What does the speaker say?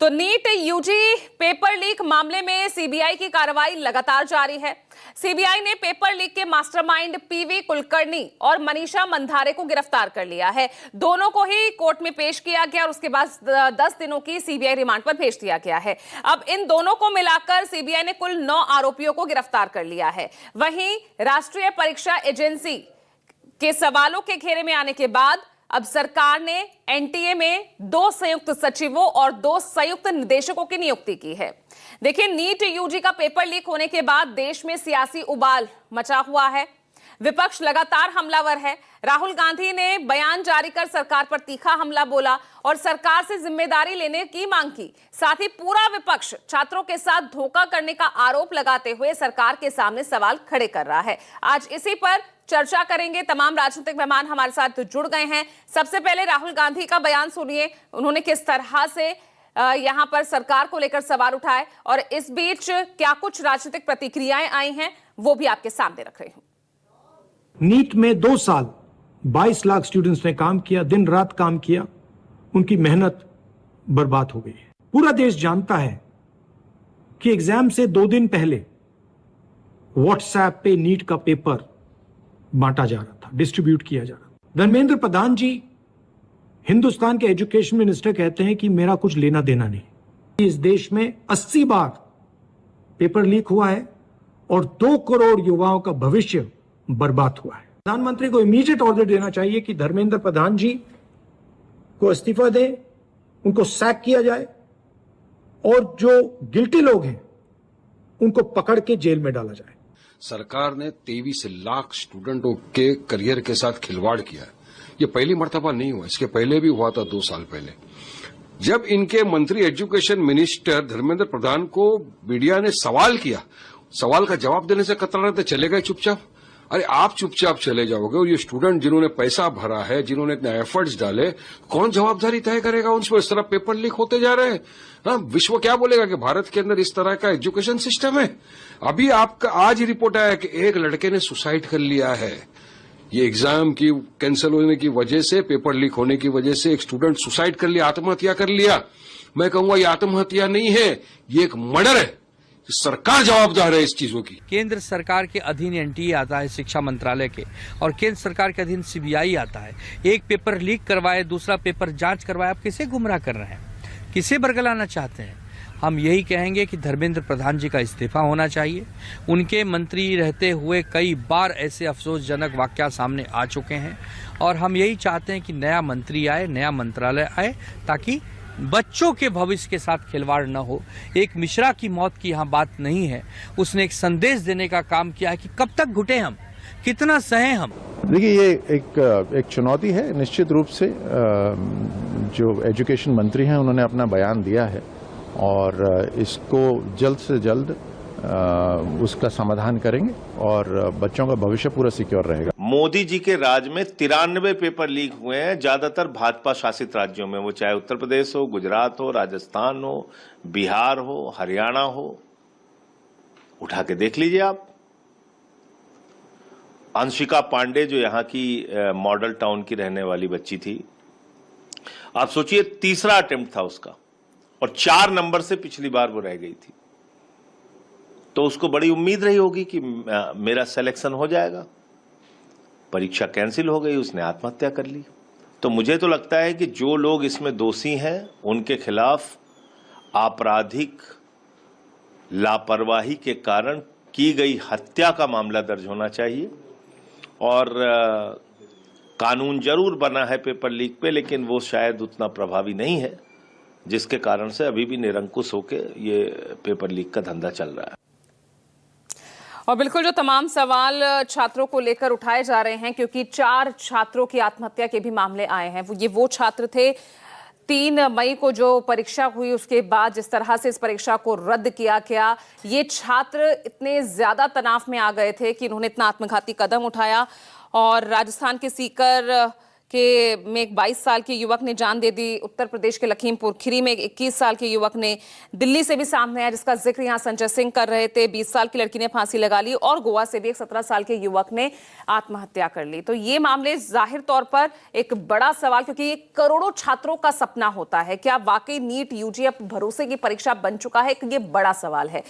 तो NEET UG paper leak मामले में सीबीआई की कार्रवाई लगातार जारी है। सीबीआई ने पेपर लीक के मास्टरमाइंड पीवी कुलकर्णी और मनीषा मंधारे को गिरफ्तार कर लिया है। दोनों को ही कोर्ट में पेश किया गया और उसके बाद 10 दिनों की सीबीआई रिमांड पर भेज दिया गया है। अब इन दोनों को मिलाकर सीबीआई ने कुल 9 आरोपियों को गिरफ्तार कर लिया है। वहीं राष्ट्रीय परीक्षा एजेंसी के सवालों के घेरे में आने के बाद अब सरकार ने एनटीए में 2 संयुक्त सचिवों और 2 संयुक्त निदेशकों की नियुक्ति की है। देखिए, नीट यूजी का पेपर लीक होने के बाद देश में सियासी उबाल मचा हुआ है। विपक्ष लगातार हमलावर है। राहुल गांधी ने बयान जारी कर सरकार पर तीखा हमला बोला और सरकार से जिम्मेदारी लेने की मांग की। साथ ही पूरा विपक्ष छात्रों के साथ धोखा करने का आरोप लगाते हुए सरकार के सामने सवाल खड़े कर रहा है। आज इसी पर चर्चा करेंगे। तमाम राजनीतिक मेहमान हमारे साथ जुड़ गए हैं। सबसे पहले राहुल गांधी का बयान सुनिए, उन्होंने किस तरह से यहां पर सरकार को लेकर सवाल उठाए और इस बीच क्या कुछ राजनीतिक प्रतिक्रियाएं आई हैं वो भी आपके सामने रख रही हूं। नीट में 2 साल 22 लाख स्टूडेंट्स ने काम किया, दिन रात काम किया, उनकी मेहनत बर्बाद हो गई है। पूरा देश जानता है कि एग्जाम से 2 दिन पहले व्हाट्सएप पे नीट का पेपर बांटा जा रहा था, डिस्ट्रीब्यूट किया जा रहा था। धर्मेंद्र प्रधान जी हिंदुस्तान के एजुकेशन मिनिस्टर कहते हैं कि मेरा कुछ लेना देना नहीं। इस देश में 80 बार पेपर लीक हुआ है और 2 करोड़ युवाओं का भविष्य बर्बाद हुआ है। प्रधानमंत्री को इमीडिएट ऑर्डर देना चाहिए कि धर्मेंद्र प्रधान जी को इस्तीफा दें, उनको सैक किया जाए और जो गिल्टी लोग हैं उनको पकड़ के जेल में डाला जाए। सरकार ने 23 लाख स्टूडेंटों के करियर के साथ खिलवाड़ किया है। ये पहली मर्तबा नहीं हुआ, इसके पहले भी हुआ था 2 साल पहले, जब इनके मंत्री एजुकेशन मिनिस्टर धर्मेंद्र प्रधान को मीडिया ने सवाल किया। सवाल का जवाब देने से कतरा रहे थे, चले गए चुपचाप। अरे आप चुपचाप चले जाओगे और ये स्टूडेंट जिन्होंने पैसा भरा है, जिन्होंने इतने एफर्ट्स डाले, कौन जवाबदारी तय करेगा उन पर? इस तरह पेपर लीक होते जा रहे हैं। हाँ, विश्व क्या बोलेगा कि भारत के अंदर इस तरह का एजुकेशन सिस्टम है? अभी आपका आज ही रिपोर्ट आया कि एक लड़के ने सुसाइड कर लिया है। ये एग्जाम की कैंसिल होने की वजह से, पेपर लीक होने की वजह से एक स्टूडेंट सुसाइड कर लिया, आत्महत्या कर लिया। मैं कहूंगा ये आत्महत्या नहीं है, ये एक मर्डर है। सरकार जवाबदार है इस चीजों की। केंद्र सरकार के अधीन एनटीए आता है, शिक्षा मंत्रालय के, और केंद्र सरकार के अधीन सीबीआई आता है। एक पेपर लीक करवाए, दूसरा पेपर जांच करवाए। आप किसे गुमराह कर रहे हैं? किसे बरगलाना चाहते हैं? हम यही कहेंगे कि धर्मेंद्र प्रधान जी का इस्तीफा होना चाहिए। उनके मंत्री रहते हुए कई बार ऐसे अफसोसजनक वाकया सामने आ चुके हैं और हम यही चाहते हैं कि नया मंत्री आए, नया मंत्रालय आए, ताकि बच्चों के भविष्य के साथ खिलवाड़ न हो। एक मिश्रा की मौत की यहाँ बात नहीं है, उसने एक संदेश देने का काम किया है कि कब तक घुटे हम, कितना सहे हम। देखिए, ये एक चुनौती है। निश्चित रूप से जो एजुकेशन मंत्री हैं उन्होंने अपना बयान दिया है और इसको जल्द से जल्द उसका समाधान करेंगे और बच्चों का भविष्य पूरा सिक्योर रहेगा। मोदी जी के राज में 93 पेपर लीक हुए हैं, ज्यादातर भाजपा शासित राज्यों में, वो चाहे उत्तर प्रदेश हो, गुजरात हो, राजस्थान हो, बिहार हो, हरियाणा हो। उठा के देख लीजिए आप। अंशिका पांडे जो यहाँ की मॉडल टाउन की रहने वाली बच्ची थी, आप सोचिए 3रा अटेम्प्ट था उसका और 4 नंबर से पिछली बार वो रह गई थी। तो उसको बड़ी उम्मीद रही होगी कि मेरा सिलेक्शन हो जाएगा। परीक्षा कैंसिल हो गई, उसने आत्महत्या कर ली। तो मुझे तो लगता है कि जो लोग इसमें दोषी हैं उनके खिलाफ आपराधिक लापरवाही के कारण की गई हत्या का मामला दर्ज होना चाहिए और कानून जरूर बना है पेपर लीक पे, लेकिन वो शायद उतना प्रभावी नहीं है, जिसके कारण से अभी भी निरंकुश होके ये पेपर लीक का धंधा चल रहा है। और बिल्कुल जो तमाम सवाल छात्रों को लेकर उठाए जा रहे हैं, क्योंकि 4 छात्रों की आत्महत्या के भी मामले आए हैं। वो छात्र थे 3 मई को जो परीक्षा हुई, उसके बाद जिस तरह से इस परीक्षा को रद्द किया गया, ये छात्र इतने ज्यादा तनाव में आ गए थे कि उन्होंने इतना आत्मघाती कदम उठाया और राजस्थान के सीकर में एक 22 साल के युवक ने जान दे दी। उत्तर प्रदेश के लखीमपुर खीरी में एक 21 साल के युवक ने, दिल्ली से भी सामने आया जिसका जिक्र यहाँ संजय सिंह कर रहे थे, 20 साल की लड़की ने फांसी लगा ली, और गोवा से भी एक 17 साल के युवक ने आत्महत्या कर ली। तो ये मामले जाहिर तौर पर एक बड़ा सवाल, क्योंकि ये करोड़ों छात्रों का सपना होता है। क्या वाकई नीट यूजी अब भरोसे की परीक्षा बन चुका है? ये बड़ा सवाल है।